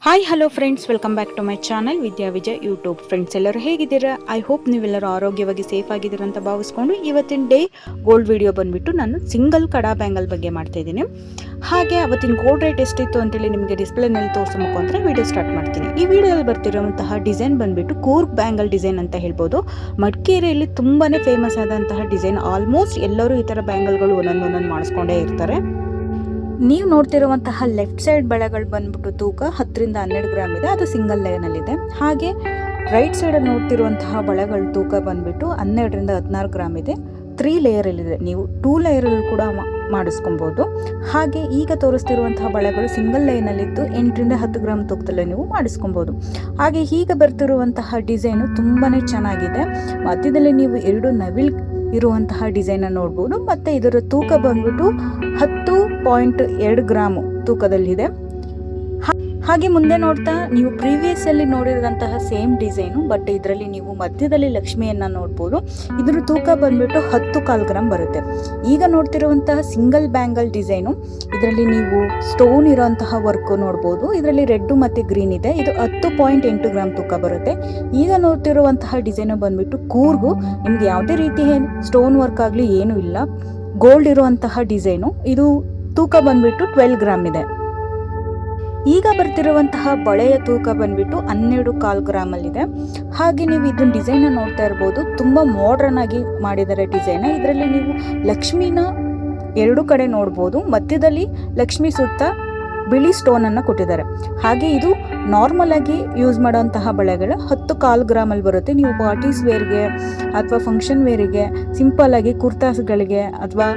Hi hello friends, welcome back to my channel Vidya Vijay YouTube. Friends, ಎಲ್ಲರೂ ಹೇಗಿದ್ದೀರಾ? I hope ನೀವೆಲ್ಲರೂ ಆರೋಗ್ಯವಾಗಿ ಸೇಫ್ ಆಗಿದ್ದೀರಾ ಅಂತ ಭಾವಿಸ್ಕೊಂಡು ಇವತ್ತಿನ ಡೇ ಗೋಲ್ಡ್ ವಿಡಿಯೋ ಬಂದುಬಿಟ್ಟು ನಾನು ಸಿಂಗಲ್ ಕಡಾ ಬ್ಯಾಂಗಲ್ ಬಗ್ಗೆ ಮಾಡ್ತಾ ಇದ್ದೀನಿ. ಹಾಗೆ ಅವತ್ತಿನ ಗೋಲ್ಡ್ ರೇಟ್ ಎಷ್ಟಿತ್ತು ಅಂತೇಳಿ ನಿಮಗೆ ಡಿಸ್ಪ್ಲೇನಲ್ಲಿ ತೋರಿಸೋ ಮುಖಾಂತರ ವಿಡಿಯೋ ಸ್ಟಾರ್ಟ್ ಮಾಡ್ತೀನಿ. ಈ ವಿಡಿಯೋದಲ್ಲಿ ಬರ್ತಿರುವಂತಹ ಡಿಸೈನ್ ಬಂದುಬಿಟ್ಟು ಕೂರ್ಗ್ ಬ್ಯಾಂಗಲ್ ಡಿಸೈನ್ ಅಂತ ಹೇಳ್ಬೋದು. ಮಡಿಕೇರಿಯಲ್ಲಿ ತುಂಬಾ ಫೇಮಸ್ ಆದಂತಹ ಡಿಸೈನ್. ಆಲ್ಮೋಸ್ಟ್ ಎಲ್ಲರೂ ಈ ಥರ ಬ್ಯಾಂಗಲ್ಗಳು ಒಂದೊಂದು ಮಾಡಿಸ್ಕೊಂಡೇ ಇರ್ತಾರೆ. ನೀವು ನೋಡ್ತಿರುವಂತಹ ಲೆಫ್ಟ್ ಸೈಡ್ ಬಳೆಗಳು ಬಂದ್ಬಿಟ್ಟು ತೂಕ 10ರಿಂದ 12 ಗ್ರಾಮ್ ಇದೆ, ಅದು ಸಿಂಗಲ್ ಲೇಯರ್ನಲ್ಲಿದೆ. ಹಾಗೆ ರೈಟ್ ಸೈಡಲ್ಲಿ ನೋಡ್ತಿರುವಂತಹ ಬಳೆಗಳ ತೂಕ ಬಂದ್ಬಿಟ್ಟು 12ರಿಂದ 16 ಗ್ರಾಮ್ ಇದೆ, 3 ಲೇಯರಲ್ಲಿದೆ. ನೀವು 2 ಲೇಯರಲ್ಲಿ ಕೂಡ ಮಾಡಿಸ್ಕೊಬೋದು. ಹಾಗೆ ಈಗ ತೋರಿಸ್ತಿರುವಂತಹ ಬಳೆಗಳು ಸಿಂಗಲ್ ಲೈನಲ್ಲಿದ್ದು 8ರಿಂದ 10 ಗ್ರಾಮ್ ತೂಕದಲ್ಲೇ ನೀವು ಮಾಡಿಸ್ಕೊಬೋದು. ಹಾಗೆ ಈಗ ಬರ್ತಿರುವಂತಹ ಡಿಸೈನು ತುಂಬಾ ಚೆನ್ನಾಗಿದೆ. ಮಧ್ಯದಲ್ಲಿ ನೀವು 2 ನವಿಲ್ ಇರುವಂತಹ ಡಿಸೈನ್ ನೋಡ್ಬೋದು. ಮತ್ತು ಇದರ ತೂಕ ಬಂದ್ಬಿಟ್ಟು 10.2 ಗ್ರಾಮು ತೂಕದಲ್ಲಿದೆ. ಹಾಗೆ ಮುಂದೆ ನೋಡ್ತಾ ನೀವು ಪ್ರೀವಿಯಸ್ ಅಲ್ಲಿ ನೋಡಿದಂತಹ ಸೇಮ್ ಡಿಸೈನು, ಬಟ್ ಇದರಲ್ಲಿ ನೀವು ಮಧ್ಯದಲ್ಲಿ ಲಕ್ಷ್ಮಿಯನ್ನ ನೋಡ್ಬೋದು. ಇದರ ತೂಕ ಬಂದ್ಬಿಟ್ಟು 10.25 ಗ್ರಾಮ್ ಬರುತ್ತೆ. ಈಗ ನೋಡ್ತಿರುವಂತಹ ಸಿಂಗಲ್ ಬ್ಯಾಂಗಲ್ ಡಿಸೈನು, ಇದರಲ್ಲಿ ನೀವು ಸ್ಟೋನ್ ಇರೋಂತಹ ವರ್ಕ್ ನೋಡ್ಬೋದು. ಇದರಲ್ಲಿ ರೆಡ್ ಮತ್ತು ಗ್ರೀನ್ ಇದೆ. ಇದು 10.8 ಗ್ರಾಮ್ ತೂಕ ಬರುತ್ತೆ. ಈಗ ನೋಡ್ತಿರುವಂತಹ ಡಿಸೈನು ಬಂದ್ಬಿಟ್ಟು ಕೂರ್ಗು. ನಿಮ್ಗೆ ಯಾವುದೇ ರೀತಿ ಸ್ಟೋನ್ ವರ್ಕ್ ಆಗಲಿ ಏನೂ ಇಲ್ಲ, ಗೋಲ್ಡ್ ಇರುವಂತಹ ಡಿಸೈನು. ಇದು ತೂಕ ಬಂದ್ಬಿಟ್ಟು 12 ಗ್ರಾಮ್ ಇದೆ. ಈಗ ಬರ್ತಿರುವಂತಹ ಬಳೆಯ ತೂಕ ಬಂದ್ಬಿಟ್ಟು 12.25 ಗ್ರಾಮಲ್ಲಿದೆ. ಹಾಗೆ ನೀವು ಇದನ್ನ ಡಿಸೈನ್ ನೋಡ್ತಾ ಇರ್ಬೋದು, ತುಂಬ ಮಾಡರ್ನ್ ಆಗಿ ಮಾಡಿದ್ದಾರೆ ಡಿಸೈನ್. ಇದರಲ್ಲಿ ನೀವು ಲಕ್ಷ್ಮಿನ 2 ಕಡೆ ನೋಡ್ಬೋದು. ಮಧ್ಯದಲ್ಲಿ ಲಕ್ಷ್ಮಿ ಸುತ್ತ ಬಿಳಿ ಸ್ಟೋನನ್ನು ಕೊಟ್ಟಿದ್ದಾರೆ. ಹಾಗೆ ಇದು ನಾರ್ಮಲ್ ಆಗಿ ಯೂಸ್ ಮಾಡೋಂತಹ ಬಳೆಗಳು 10.25 ಗ್ರಾಮಲ್ಲಿ ಬರುತ್ತೆ. ನೀವು ಪಾರ್ಟೀಸ್ ವೇರ್ಗೆ ಅಥವಾ ಫಂಕ್ಷನ್ ವೇರಿಗೆ, ಸಿಂಪಲ್ ಆಗಿ ಕುರ್ತಾಸ್ಗಳಿಗೆ ಅಥವಾ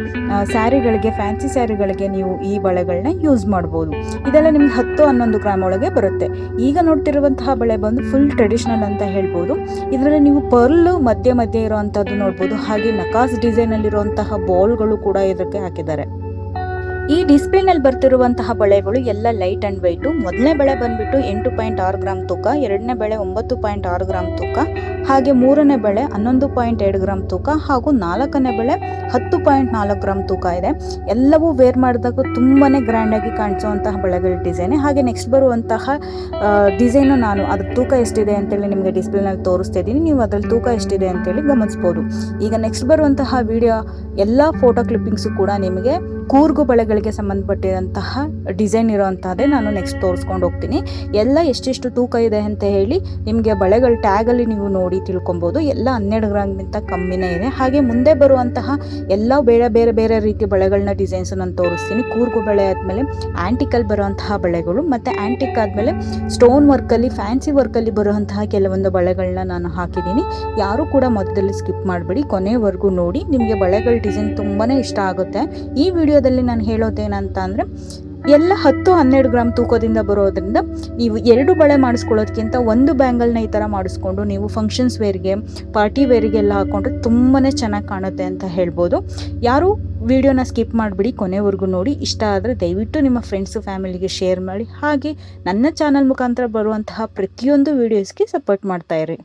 ಸ್ಯಾರಿಗಳಿಗೆ, ಫ್ಯಾನ್ಸಿ ಸ್ಯಾರಿಗಳಿಗೆ ನೀವು ಈ ಬಳೆಗಳನ್ನ ಯೂಸ್ ಮಾಡ್ಬೋದು. ಇದೆಲ್ಲ ನಿಮ್ಗೆ 10-11 ಗ್ರಾಮ್ ಒಳಗೆ ಬರುತ್ತೆ. ಈಗ ನೋಡ್ತಿರುವಂತಹ ಬಳೆ ಬಂದು ಫುಲ್ ಟ್ರೆಡಿಷ್ನಲ್ ಅಂತ ಹೇಳ್ಬೋದು. ಇದರಲ್ಲಿ ನೀವು ಪರ್ಲ್ ಮಧ್ಯೆ ಇರೋವಂಥದ್ದು ನೋಡ್ಬೋದು. ಹಾಗೆ ನಕಾಸ್ ಡಿಸೈನಲ್ಲಿರುವಂತಹ ಬಾಲ್ಗಳು ಕೂಡ ಇದಕ್ಕೆ ಹಾಕಿದ್ದಾರೆ. ಈ ಡಿಸ್ಪ್ಲೇನಲ್ಲಿ ಬರ್ತಿರುವಂತಹ ಬಳೆಗಳು ಎಲ್ಲ ಲೈಟ್ ಆ್ಯಂಡ್ ವೈಟು. ಮೊದಲನೇ ಬಳೆ ಬಂದ್ಬಿಟ್ಟು 8.6 ಗ್ರಾಮ್ ತೂಕ, ಎರಡನೇ ಬಳೆ 9.6 ಗ್ರಾಮ್ ತೂಕ, ಹಾಗೆ ಮೂರನೇ ಬಳೆ 11.2 ಗ್ರಾಮ್ ತೂಕ, ಹಾಗೂ ನಾಲ್ಕನೇ ಬಳೆ 10.4 ಗ್ರಾಮ್ ತೂಕ ಇದೆ. ಎಲ್ಲವೂ ವೇರ್ ಮಾಡಿದಾಗ ತುಂಬಾ ಗ್ರ್ಯಾಂಡಾಗಿ ಕಾಣಿಸುವಂತಹ ಬಳೆಗಳ ಡಿಸೈನ್. ಹಾಗೆ ನೆಕ್ಸ್ಟ್ ಬರುವಂತಹ ಡಿಸೈನು ನಾನು ಅದ್ರ ತೂಕ ಎಷ್ಟಿದೆ ಅಂತೇಳಿ ನಿಮಗೆ ಡಿಸ್ಪ್ಲೇನಲ್ಲಿ ತೋರಿಸ್ತಾ ಇದ್ದೀನಿ. ನೀವು ಅದ್ರಲ್ಲಿ ತೂಕ ಎಷ್ಟಿದೆ ಅಂತೇಳಿ ಗಮನಿಸ್ಬೋದು. ಈಗ ನೆಕ್ಸ್ಟ್ ಬರುವಂತಹ ವಿಡಿಯೋ ಎಲ್ಲ ಫೋಟೋ ಕ್ಲಿಪ್ಪಿಂಗ್ಸು ಕೂಡ ನಿಮಗೆ ಕೂರ್ಗು ಬಳೆಗಳಿಗೆ ಸಂಬಂಧಪಟ್ಟಿರುವಂತಹ ಡಿಸೈನ್ ಇರೋವಂಥದ್ದೇ ನಾನು ನೆಕ್ಸ್ಟ್ ತೋರಿಸ್ಕೊಂಡು ಹೋಗ್ತೀನಿ. ಎಲ್ಲ ಎಷ್ಟೆಷ್ಟು ತೂಕ ಇದೆ ಅಂತ ಹೇಳಿ ನಿಮಗೆ ಬಳೆಗಳ ಟ್ಯಾಗಲ್ಲಿ ನೀವು ನೋಡಿ ತಿಳ್ಕೊಬೋದು. ಎಲ್ಲ 12 ಗ್ರಾಮ್ಗಿಂತ ಕಮ್ಮಿನೇ ಇದೆ. ಹಾಗೆ ಮುಂದೆ ಬರುವಂತಹ ಎಲ್ಲ ಬೇರೆ ರೀತಿ ಬಳೆಗಳನ್ನ ಡಿಸೈನ್ಸ್ ನಾನು ತೋರಿಸ್ತೀನಿ. ಕೂರ್ಗು ಬಳೆ ಆದಮೇಲೆ ಆ್ಯಂಟಿಕಲ್ಲಿ ಬರುವಂತಹ ಬಳೆಗಳು, ಮತ್ತು ಆ್ಯಂಟಿಕ್ ಆದಮೇಲೆ ಸ್ಟೋನ್ ವರ್ಕಲ್ಲಿ, ಫ್ಯಾನ್ಸಿ ವರ್ಕಲ್ಲಿ ಬರುವಂತಹ ಕೆಲವೊಂದು ಬಳೆಗಳನ್ನ ನಾನು ಹಾಕಿದ್ದೀನಿ. ಯಾರೂ ಕೂಡ ಮೊದಲಲ್ಲಿ ಸ್ಕಿಪ್ ಮಾಡಬೇಡಿ, ಕೊನೆವರೆಗೂ ನೋಡಿ. ನಿಮಗೆ ಬಳೆಗಳ ಡಿಸೈನ್ ತುಂಬಾ ಇಷ್ಟ ಆಗುತ್ತೆ. ಈ ವಿಡಿಯೋದಲ್ಲಿ ನಾನು ಹೇಳೋದೇನಂತ ಅಂದರೆ, ಎಲ್ಲ 10-12 ಗ್ರಾಮ್ ತೂಕದಿಂದ ಬರೋದ್ರಿಂದ ನೀವು 2 ಬಳೆ ಮಾಡಿಸ್ಕೊಳ್ಳೋದಕ್ಕಿಂತ 1 ಬ್ಯಾಂಗಲ್ನ ಈ ಥರ ಮಾಡಿಸ್ಕೊಂಡು ನೀವು ಫಂಕ್ಷನ್ಸ್ ವೇರ್ಗೆ, ಪಾರ್ಟಿ ವೇರಿಗೆಲ್ಲ ಹಾಕೊಂಡ್ರೆ ತುಂಬಾ ಚೆನ್ನಾಗಿ ಕಾಣುತ್ತೆ ಅಂತ ಹೇಳ್ಬೋದು. ಯಾರು ವಿಡಿಯೋನ ಸ್ಕಿಪ್ ಮಾಡಿಬಿಡಿ, ಕೊನೆವರೆಗೂ ನೋಡಿ. ಇಷ್ಟ ಆದರೆ ದಯವಿಟ್ಟು ನಿಮ್ಮ ಫ್ರೆಂಡ್ಸು, ಫ್ಯಾಮಿಲಿಗೆ ಶೇರ್ ಮಾಡಿ. ಹಾಗೆ ನನ್ನ ಚಾನಲ್ ಮುಖಾಂತರ ಬರುವಂತಹ ಪ್ರತಿಯೊಂದು ವೀಡಿಯೋಸ್ಗೆ ಸಪೋರ್ಟ್ ಮಾಡ್ತಾಯಿರಿ.